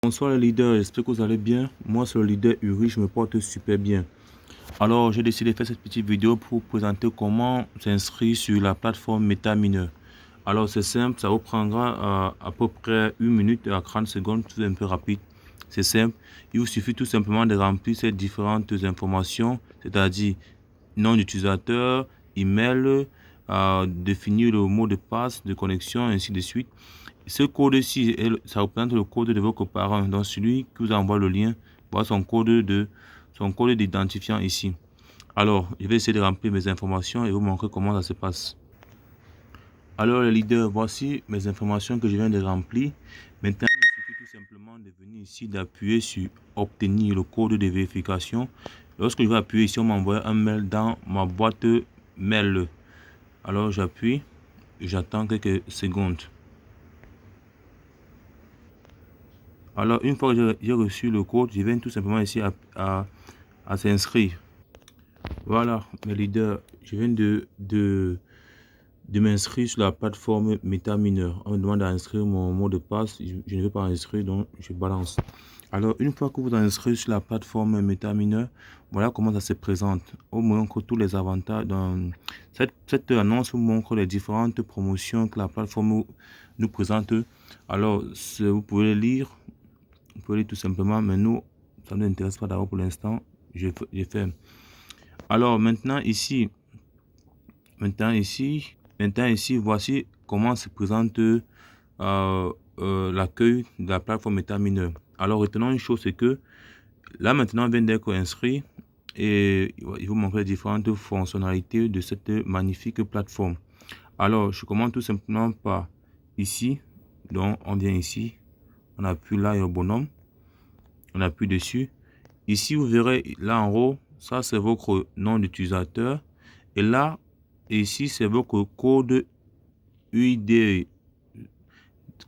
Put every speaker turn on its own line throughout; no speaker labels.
Bonsoir les leaders, j'espère que vous allez bien. Moi c'est le leader Uri, je me porte super bien. Alors j'ai décidé de faire cette petite vidéo pour vous présenter comment s'inscrire sur la plateforme MetaMiner. Alors c'est simple, ça vous prendra à peu près 1 minute à 30 secondes, tout un peu rapide. C'est simple, il vous suffit tout simplement de remplir ces différentes informations, c'est-à-dire nom d'utilisateur, email, définir le mot de passe de connexion, ainsi de suite. Ce code-ci, ça représente le code de votre parent. Donc celui qui vous envoie le lien, voit son code d'identifiant ici. Alors, je vais essayer de remplir mes informations et vous montrer comment ça se passe. Alors les leaders, voici mes informations que je viens de remplir. Maintenant, il suffit tout simplement de venir ici, d'appuyer sur obtenir le code de vérification. Lorsque je vais appuyer ici, on m'envoie un mail dans ma boîte mail. Alors j'appuie, j'attends quelques secondes. Alors, une fois que j'ai reçu le code, je viens tout simplement ici à s'inscrire. Voilà, mes leaders, je viens de m'inscrire sur la plateforme MetaMiner. On me demande d'inscrire mon mot de passe. Je ne veux pas inscrire, donc je balance. Alors, une fois que vous inscrivez sur la plateforme MetaMiner, voilà comment ça se présente. On montre tous les avantages. Dans cette annonce vous montre les différentes promotions que la plateforme nous présente. Alors, vous pouvez lire. Vous pouvez lire tout simplement, mais nous, ça ne nous intéresse pas d'abord pour l'instant. J'ai fait. Alors, maintenant ici, voici comment se présente l'accueil de la plateforme MetaMiner. Alors, retenons une chose, c'est que là, maintenant, on vient d'être inscrit et il vous montrer les différentes fonctionnalités de cette magnifique plateforme. Alors, je commence tout simplement par ici. Donc, on vient ici, on appuie là, il y a le bonhomme, on appuie dessus. Ici, vous verrez, là en haut, ça c'est votre nom d'utilisateur. Et là, ici, c'est votre code UID.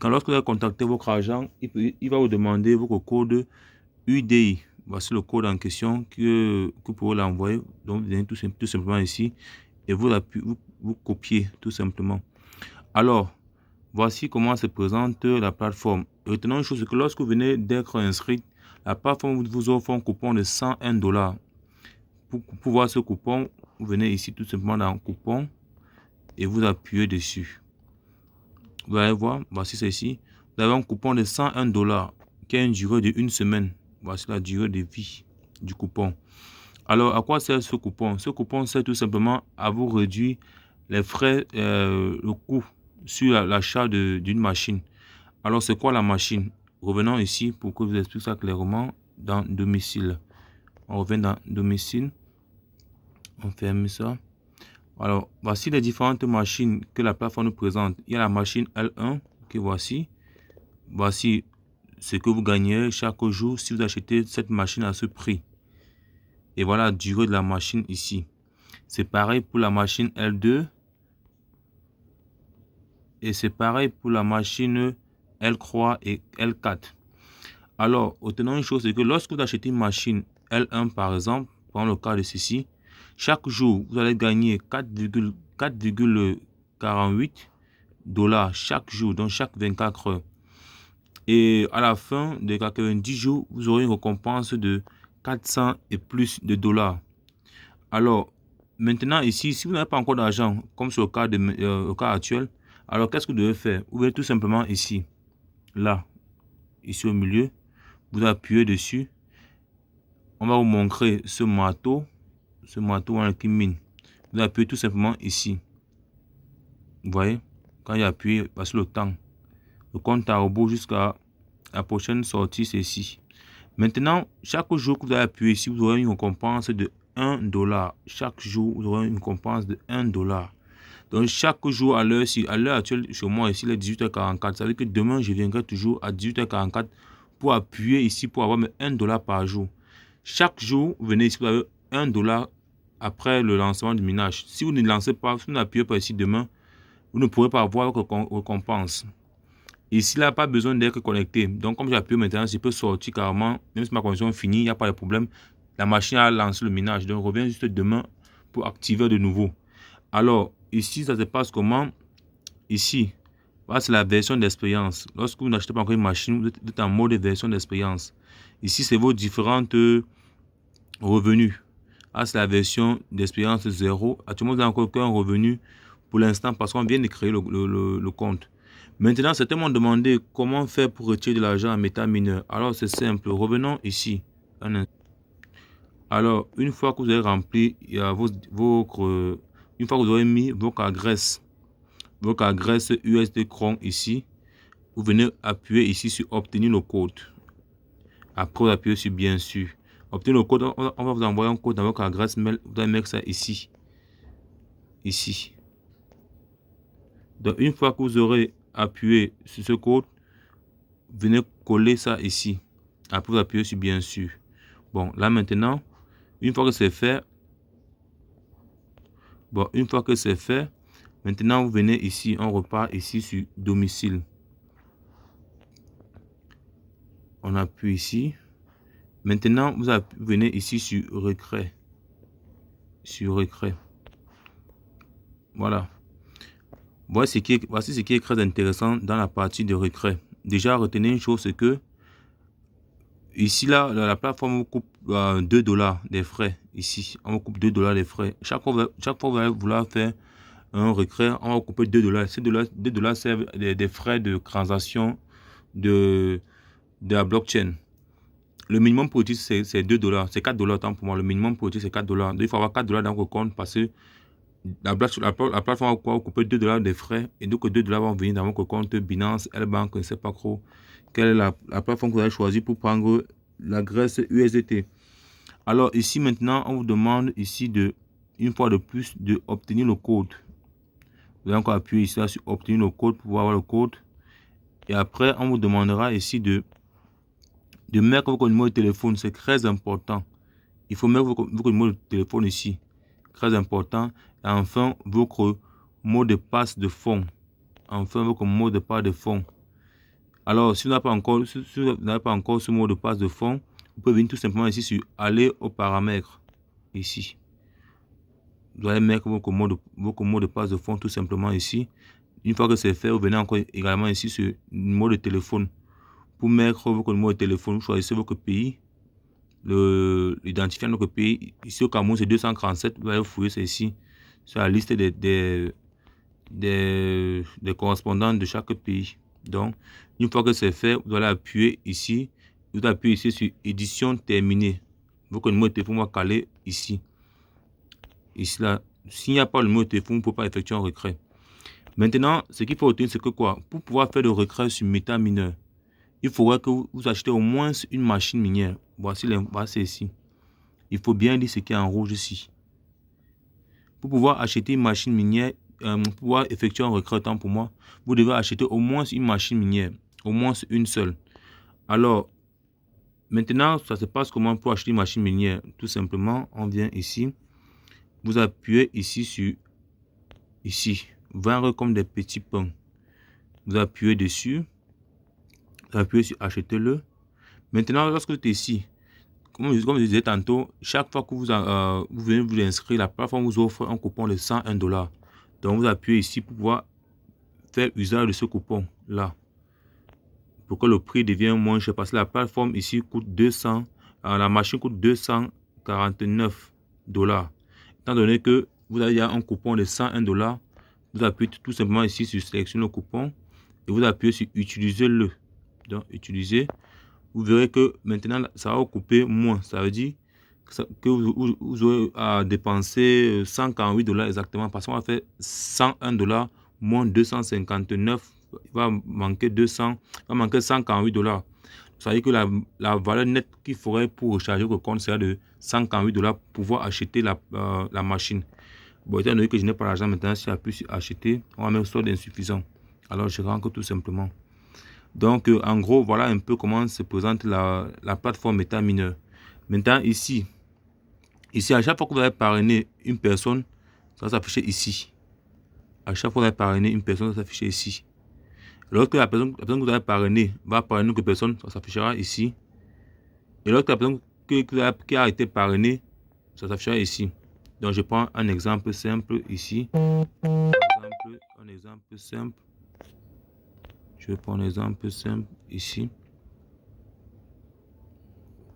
Lorsque vous allez contacter votre agent, il va vous demander votre code UDI. Voici le code en question que vous pouvez l'envoyer. Donc, vous venez tout simplement ici et vous copiez tout simplement. Alors, voici comment se présente la plateforme. Retenons une chose, c'est que lorsque vous venez d'être inscrit, la plateforme vous offre un coupon de 101 $. Pour voir ce coupon, vous venez ici tout simplement dans coupon et vous appuyez dessus. Vous allez voir, voici ceci. Vous avez un coupon de 101 $ qui a une durée de 1 semaine. Voici la durée de vie du coupon. Alors, à quoi sert ce coupon? Ce coupon sert tout simplement à vous réduire les frais, le coût sur l'achat d'une machine. Alors, c'est quoi la machine? Revenons ici pour que je vous explique ça clairement dans domicile. On revient dans domicile. On ferme ça. Alors, voici les différentes machines que la plateforme nous présente. Il y a la machine L1 que voici. Voici ce que vous gagnez chaque jour si vous achetez cette machine à ce prix. Et voilà la durée de la machine ici. C'est pareil pour la machine L2. Et c'est pareil pour la machine L3 et L4. Alors, retenons une chose, c'est que lorsque vous achetez une machine L1 par exemple, prenons le cas de ceci, chaque jour, vous allez gagner 4,48 $ chaque jour, donc chaque 24 heures. Et à la fin de 90 jours, vous aurez une récompense de 400 et plus de $. Alors, maintenant ici, si vous n'avez pas encore d'argent, comme c'est le cas actuel, alors qu'est-ce que vous devez faire? Vous venez tout simplement ici, là, ici au milieu, vous appuyez dessus. On va vous montrer ce marteau qui mine. Vous appuyez tout simplement ici. Vous voyez, quand il appuie, voici le temps. Le compte à rebours jusqu'à la prochaine sortie, c'est ici. Maintenant, chaque jour que vous allez appuyer ici, vous aurez une récompense de 1 $. Chaque jour, vous aurez une récompense de 1 $. Donc, chaque jour, à l'heure actuelle, chez moi, ici, il est 18h44. Ça veut dire que demain, je viendrai toujours à 18h44 pour appuyer ici pour avoir 1 $ par jour. Chaque jour, vous venez ici, vous avez 1 $ après le lancement du minage. Si vous ne lancez pas, si vous n'appuyez pas ici demain, vous ne pourrez pas avoir votre récompense. Ici, là, pas besoin d'être connecté. Donc, comme j'appuie maintenant, je peux sortir carrément. Même si ma connexion est finie, il n'y a pas de problème. La machine a lancé le minage. Donc, je reviens juste demain pour activer de nouveau. Alors, ici, ça se passe comment? Ici, Voilà, c'est la version d'expérience. Lorsque vous n'achetez pas encore une machine, vous êtes en mode version d'expérience. Ici, c'est vos différentes revenus. Ah, c'est la version d'expérience 0. Actuellement, vous n'avez encore aucun revenu pour l'instant parce qu'on vient de créer le compte. Maintenant, certains m'ont demandé comment faire pour retirer de l'argent en MetaMiner. Alors, c'est simple. Revenons ici. Alors, une fois que vous avez rempli une fois que vous avez mis votre adresse USD Cron ici, vous venez appuyer ici sur obtenir le code. Après, vous appuyez sur bien sûr. Obtenir le code, on va vous envoyer un code dans votre adresse mail. Vous allez mettre ça ici. Ici. Donc, une fois que vous aurez appuyé sur ce code, venez coller ça ici. Après, vous appuyez sur bien sûr. Bon, là maintenant, une fois que c'est fait, maintenant vous venez ici, on repart ici sur domicile. On appuie ici. Maintenant, vous venez ici sur retrait. Voilà. Voici ce qui est très intéressant dans la partie de retrait. Déjà, retenez une chose, c'est que ici, là, la plateforme vous coupe $2 des frais. Ici, on vous coupe $2 des frais. Chaque fois que vous allez vouloir faire un retrait, on va vous couper $2. Ces $2 servent des frais de transaction de la blockchain. Le minimum pour utiliser, c'est $2. C'est $4 tant pour moi. Le minimum pour utiliser, c'est $4. Donc, il faut avoir $4 dans votre compte parce que la plateforme va vous couper $2 des frais. Et donc, $2 vont venir dans votre compte Binance, L-Bank, je ne sais pas trop. Quelle est la plateforme que vous avez choisie pour prendre la graisse USDT. Alors, ici, maintenant, on vous demande ici une fois de plus, d'obtenir le code. Vous allez encore appuyer ici là, sur obtenir le code pour avoir le code. Et après, on vous demandera ici de mettre votre numéro de téléphone. C'est très important. Il faut mettre votre numéro de téléphone ici. Très important. Et enfin, votre mot de passe de fonds. Alors, si vous n'avez pas encore, ce mot de passe de fonds, vous pouvez venir tout simplement ici sur aller aux paramètres. Ici. Vous allez mettre votre mot de passe de fonds tout simplement ici. Une fois que c'est fait, vous venez encore également ici sur numéro de téléphone. Pour mettre votre numéro de téléphone, vous choisissez votre pays, l'identifiant de votre pays. Ici au Cameroun, c'est 247. Vous allez fouiller, c'est ici, sur la liste des correspondants de chaque pays. Donc, une fois que c'est fait, vous allez appuyer ici. Vous appuyez ici sur édition terminée. Votre numéro de téléphone va caler ici. Ici, là. S'il n'y a pas le numéro de téléphone, vous ne pouvez pas effectuer un retrait. Maintenant, ce qu'il faut retenir, c'est que quoi? Pour pouvoir faire le retrait sur MetaMiner, il faudrait que vous achetez au moins une machine minière. Voici ici. Il faut bien lire ce qui est en rouge ici. Pour pouvoir acheter une machine minière, pour pouvoir effectuer un retrait, tant pour moi, vous devez acheter au moins une machine minière. Au moins une seule. Alors, maintenant, ça se passe comment pour acheter une machine minière? Tout simplement, on vient ici. Vous appuyez ici sur ici. Vendre comme des petits pains. Vous appuyez dessus. Vous appuyez sur acheter-le. Maintenant, lorsque vous êtes ici, comme je disais tantôt, chaque fois que vous venez vous inscrire, la plateforme vous offre un coupon de $101. Donc, vous appuyez ici pour pouvoir faire usage de ce coupon-là. Pour que le prix devienne moins cher. Parce que la plateforme ici coûte 200. La machine coûte $249. Étant donné que vous avez un coupon de $101, vous appuyez tout simplement ici sur sélectionner le coupon. Et vous appuyez sur utiliser-le. Donc, utiliser. Vous verrez que maintenant, ça va vous couper moins. Ça veut dire que vous aurez à dépenser $148 exactement. Parce qu'on va faire $101 moins 259. Il va manquer $148. Ça veut dire que la valeur nette qu'il faudrait pour recharger votre compte sera de $148 pour pouvoir acheter la machine. Bon, étant donné que je n'ai pas l'argent maintenant, si j'appuie sur acheter, on va mettre solde insuffisant. Alors, je rentre tout simplement. Donc, en gros, voilà un peu comment se présente la plateforme MetaMiner. Maintenant, ici, à chaque fois que vous allez parrainer une personne, ça va s'afficher ici. À chaque fois que vous allez parrainer une personne, ça va s'afficher ici. Lorsque la personne que vous allez parrainer va parrainer une autre personne, ça s'affichera ici. Et lorsque la personne qui a été parrainée, ça s'affichera ici. Donc, je prends un exemple simple ici. Un exemple simple. Je vais prendre un exemple simple ici.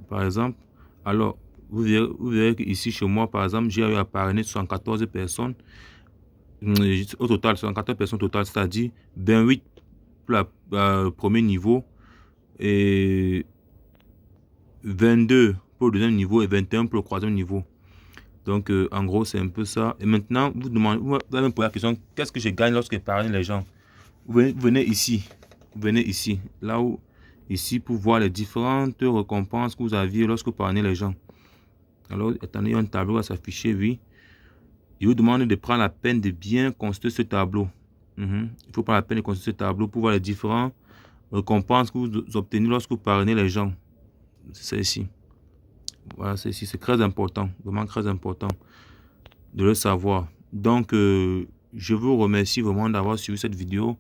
Par exemple, alors, vous verrez qu'ici, chez moi, par exemple, j'ai eu à parrainer 74 personnes. Au total, 74 personnes total, c'est-à-dire 28 pour le premier niveau et 22 pour le deuxième niveau et 21 pour le troisième niveau. Donc, en gros, c'est un peu ça. Et maintenant, vous allez me poser la question, qu'est-ce que je gagne lorsque je parraine les gens? Vous venez ici. Vous venez ici. Là où, ici, pour voir les différentes récompenses que vous aviez lorsque vous parrainez les gens. Alors, attendez, un tableau va s'afficher, oui. Je vous demande de prendre la peine de bien construire ce tableau. Il faut prendre la peine de construire ce tableau pour voir les différentes récompenses que vous obtenez lorsque vous parrainez les gens. C'est ici. Voilà, c'est ici. C'est très important. Vraiment très important de le savoir. Donc, je vous remercie vraiment d'avoir suivi cette vidéo.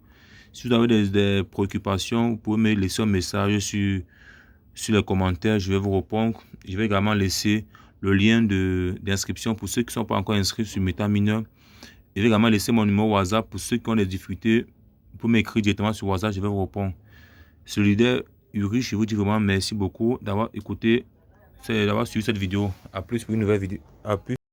Si vous avez des préoccupations, vous pouvez me laisser un message sur les commentaires. Je vais vous répondre. Je vais également laisser le lien d'inscription pour ceux qui ne sont pas encore inscrits sur MetaMiner. Je vais également laisser mon numéro WhatsApp pour ceux qui ont des difficultés. Pour m'écrire directement sur WhatsApp, je vais vous répondre. C'est le leader Uri. Je vous dis vraiment merci beaucoup d'avoir écouté, d'avoir suivi cette vidéo. A plus pour une nouvelle vidéo. À plus.